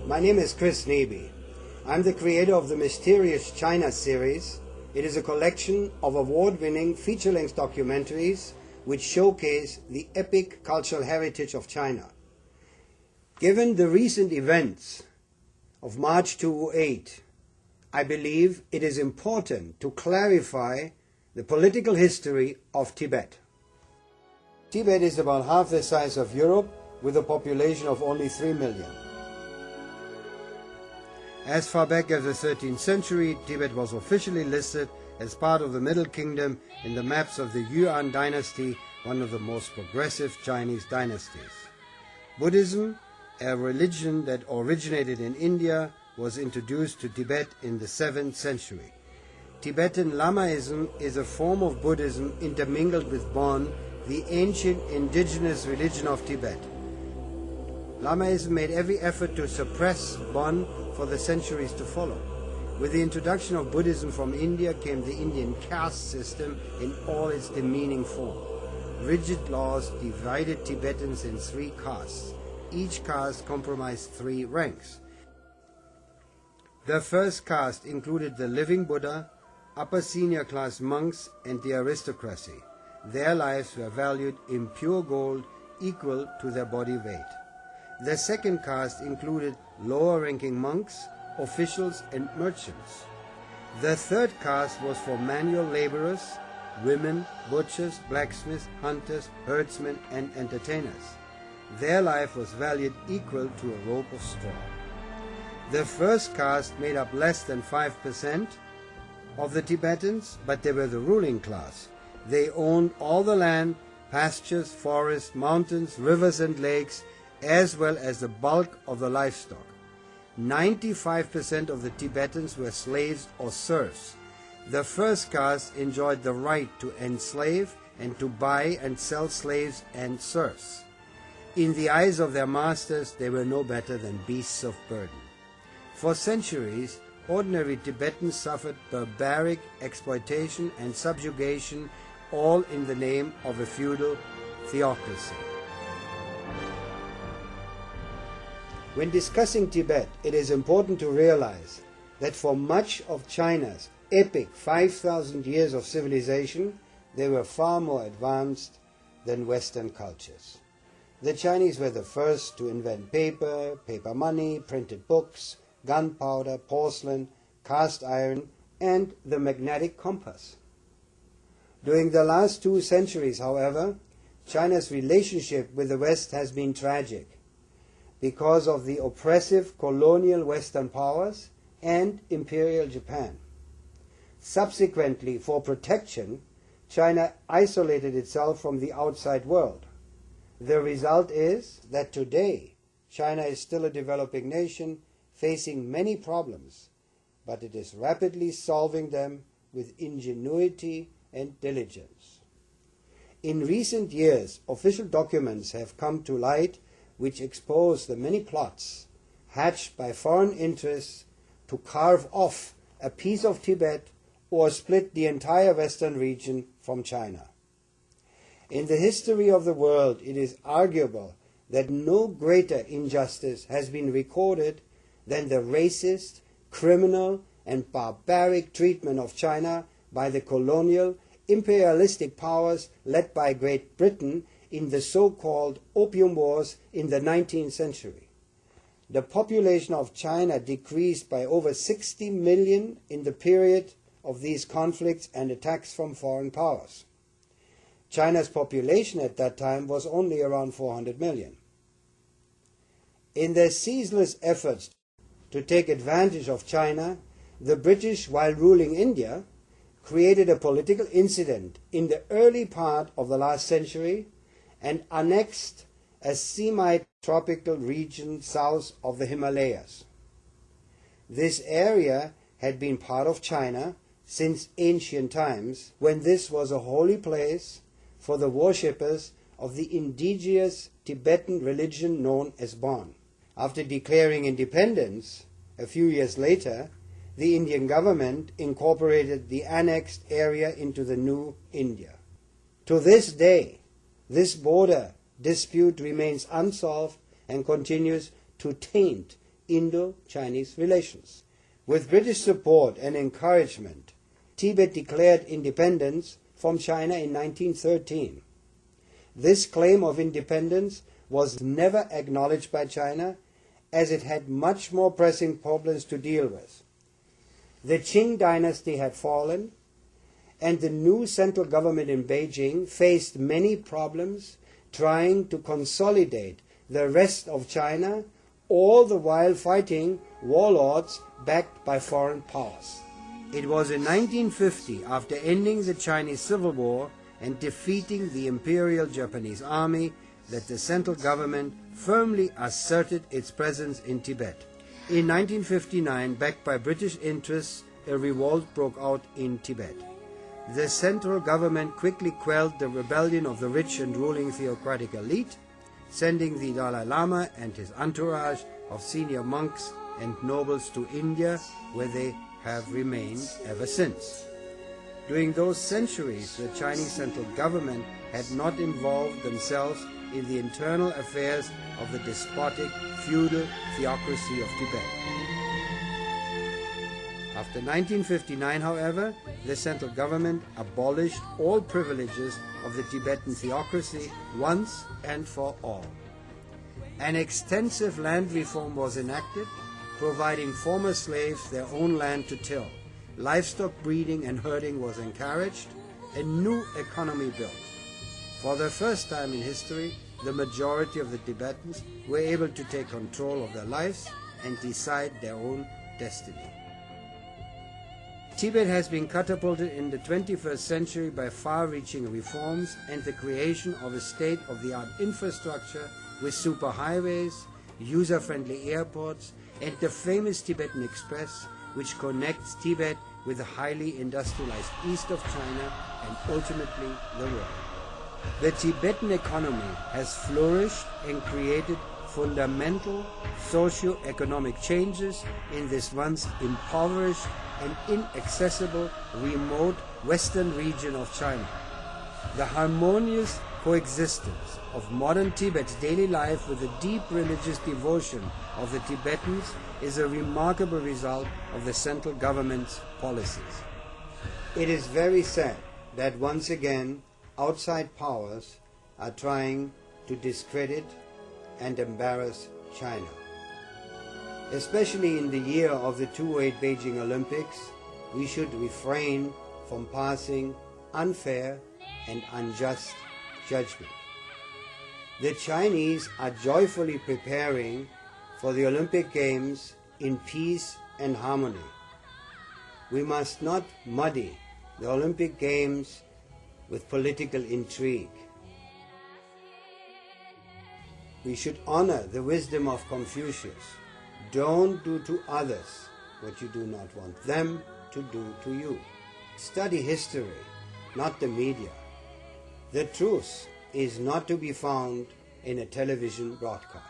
My name is Chris Neby. I'm the creator of the Mysterious China series. It is a collection of award-winning feature-length documentaries which showcase the epic cultural heritage of China. Given the recent events of March 2008, I believe it is important to clarify the political history of Tibet. Tibet is about half the size of Europe with a population of only 3 million. As far back as the 13th century, Tibet was officially listed as part of the Middle Kingdom in the maps of the Yuan dynasty, one of the most progressive Chinese dynasties. Buddhism, a religion that originated in India, was introduced to Tibet in the 7th century. Tibetan Lamaism is a form of Buddhism intermingled with Bon, the ancient indigenous religion of Tibet. Lamaism made every effort to suppress Bon for the centuries to follow. With the introduction of Buddhism from India came the Indian caste system in all its demeaning form. Rigid laws divided Tibetans in 3 castes. Each caste comprised 3 ranks. The first caste included the living Buddha, upper senior class monks, and the aristocracy. Their lives were valued in pure gold equal to their body weight. The second caste included lower-ranking monks, officials, and merchants. The third caste was for manual laborers, women, butchers, blacksmiths, hunters, herdsmen, and entertainers. Their life was valued equal to a rope of straw. The first caste made up less than 5% of the Tibetans, but they were the ruling class. They owned all the land, pastures, forests, mountains, rivers, and lakes, as well as the bulk of the livestock. 95% of the Tibetans were slaves or serfs. The first caste enjoyed the right to enslave and to buy and sell slaves and serfs. In the eyes of their masters, they were no better than beasts of burden. For centuries, ordinary Tibetans suffered barbaric exploitation and subjugation, all in the name of a feudal theocracy. When discussing Tibet, it is important to realize that for much of China's epic 5,000 years of civilization, they were far more advanced than Western cultures. The Chinese were the first to invent paper, paper money, printed books, gunpowder, porcelain, cast iron, and the magnetic compass. During the last 2 centuries, however, China's relationship with the West has been tragic because of the oppressive colonial Western powers and Imperial Japan. Subsequently, for protection, China isolated itself from the outside world. The result is that today, China is still a developing nation facing many problems, but it is rapidly solving them with ingenuity and diligence. In recent years, official documents have come to light which expose the many plots hatched by foreign interests to carve off a piece of Tibet or split the entire Western region from China. In the history of the world, it is arguable that no greater injustice has been recorded than the racist, criminal, and barbaric treatment of China by the colonial, imperialistic powers led by Great Britain in the so-called Opium Wars in the 19th century. The population of China decreased by over 60 million in the period of these conflicts and attacks from foreign powers. China's population at that time was only around 400 million. In their ceaseless efforts to take advantage of China, the British, while ruling India, created a political incident in the early part of the last century and annexed a semi-tropical region south of the Himalayas. This area had been part of China since ancient times, when this was a holy place for the worshippers of the indigenous Tibetan religion known as Bon. After declaring independence, a few years later, the Indian government incorporated the annexed area into the new India. To this day, this border dispute remains unsolved and continues to taint Indo-Chinese relations. With British support and encouragement, Tibet declared independence from China in 1913. This claim of independence was never acknowledged by China, as it had much more pressing problems to deal with. The Qing dynasty had fallen, and the new central government in Beijing faced many problems trying to consolidate the rest of China, all the while fighting warlords backed by foreign powers. It was in 1950, after ending the Chinese Civil War and defeating the Imperial Japanese Army, that the central government firmly asserted its presence in Tibet. In 1959, backed by British interests, a revolt broke out in Tibet. The central government quickly quelled the rebellion of the rich and ruling theocratic elite, sending the Dalai Lama and his entourage of senior monks and nobles to India, where they have remained ever since. During those centuries, the Chinese central government had not involved themselves in the internal affairs of the despotic, feudal theocracy of Tibet. After 1959, however, the central government abolished all privileges of the Tibetan theocracy once and for all. An extensive land reform was enacted, providing former slaves their own land to till. Livestock breeding and herding was encouraged, a new economy built. For the first time in history, the majority of the Tibetans were able to take control of their lives and decide their own destiny. Tibet has been catapulted in the 21st century by far-reaching reforms and the creation of a state-of-the-art infrastructure with superhighways, user-friendly airports, and the famous Tibetan Express, which connects Tibet with the highly industrialized east of China and ultimately the world. The Tibetan economy has flourished and created fundamental socio-economic changes in this once impoverished and inaccessible remote western region of China. The harmonious coexistence of modern Tibet's daily life with the deep religious devotion of the Tibetans is a remarkable result of the central government's policies. It is very sad that once again outside powers are trying to discredit and embarrass China. Especially in the year of the 2008 Beijing Olympics, we should refrain from passing unfair and unjust judgment. The Chinese are joyfully preparing for the Olympic Games in peace and harmony. We must not muddy the Olympic Games with political intrigue. We should honor the wisdom of Confucius. Don't do to others what you do not want them to do to you. Study history, not the media. The truth is not to be found in a television broadcast.